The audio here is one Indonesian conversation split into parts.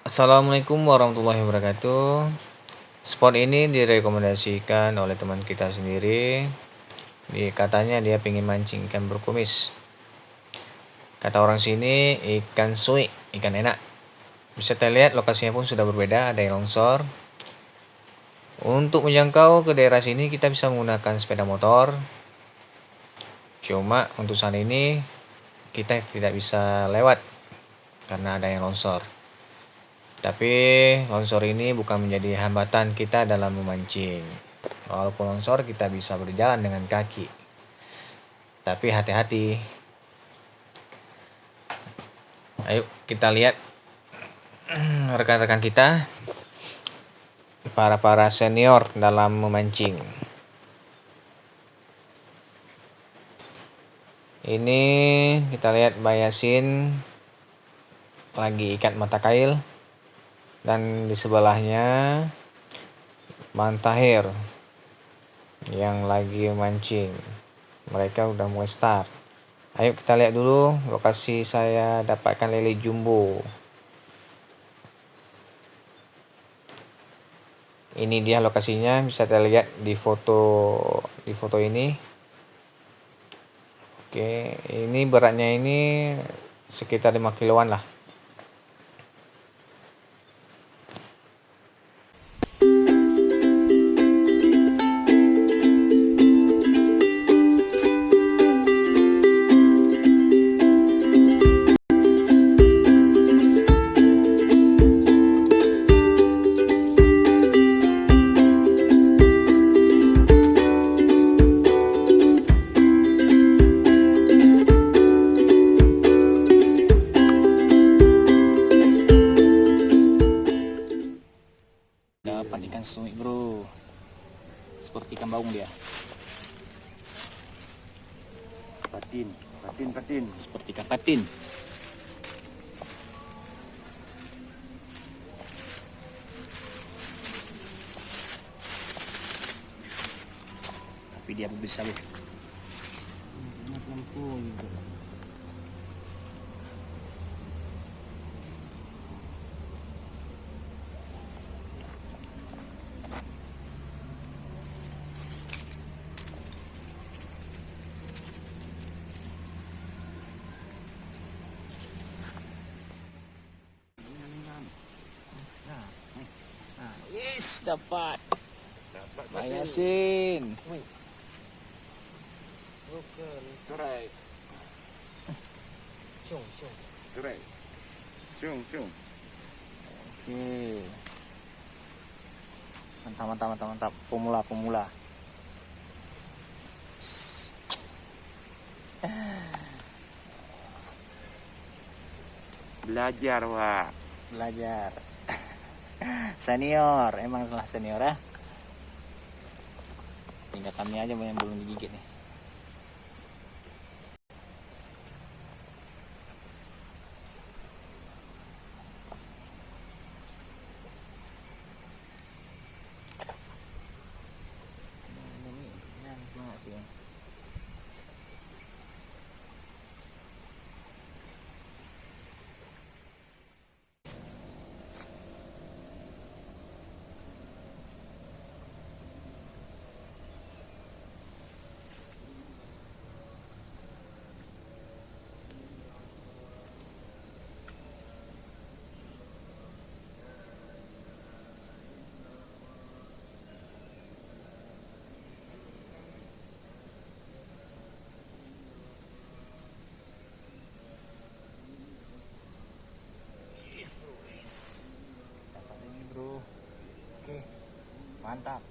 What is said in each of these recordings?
Assalamualaikum warahmatullahi wabarakatuh. Spot ini direkomendasikan oleh teman kita sendiri. Katanya dia pengen mancing ikan berkumis. Kata orang sini ikan sui, ikan enak. Bisa kita lihat lokasinya pun sudah berbeda, ada yang longsor. Untuk menjangkau ke daerah sini kita bisa menggunakan sepeda motor. Cuma untuk saat ini kita tidak bisa lewat karena ada yang longsor. Tapi longsor ini bukan menjadi hambatan kita dalam memancing. Walaupun longsor kita bisa berjalan dengan kaki. Tapi hati-hati. Ayo kita lihat rekan-rekan kita, para senior dalam memancing. Ini kita lihat Mbak Yasin lagi ikat mata kail, dan di sebelahnya Bang Tahir yang lagi mancing. Mereka udah mulai start. Ayo kita lihat dulu lokasi saya dapatkan lele jumbo. Ini dia lokasinya, bisa kita lihat di foto ini. Oke, ini beratnya ini sekitar 5 kiloan lah. Dapat ikan sumi bro, seperti ikan baung dia. Patin. Seperti ikan patin. Tapi dia besar loh. Yes, dapat. Bang Yasin. Strike. Cium. Oke. Mantap. Pemula. Belajar, Wak. Belajar. Senior, emang salah senior ya. Tinggal kami aja yang belum digigit nih. Dapat ini bro. Oke, mantap.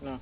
No.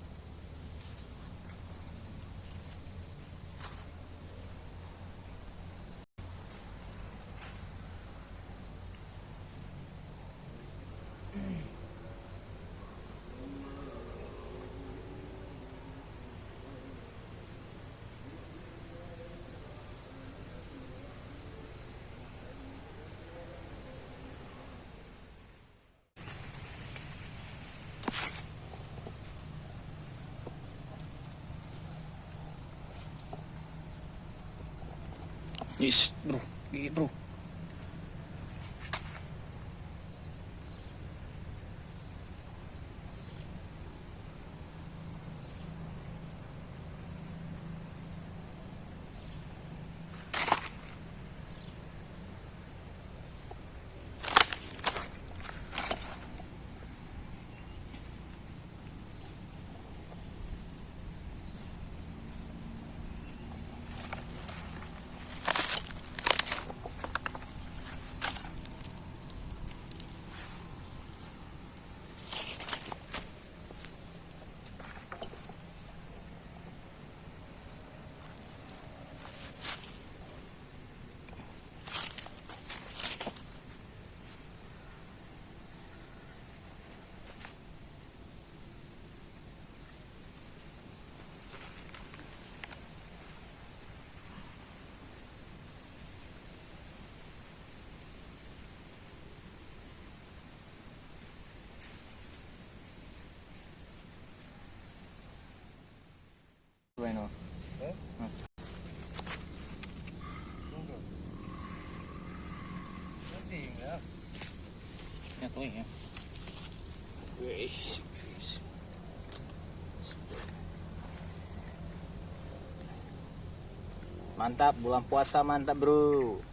Yes, bro. Gigi, bro. Bueno. Ya tuh ya. Mantap, bulan puasa mantap bro.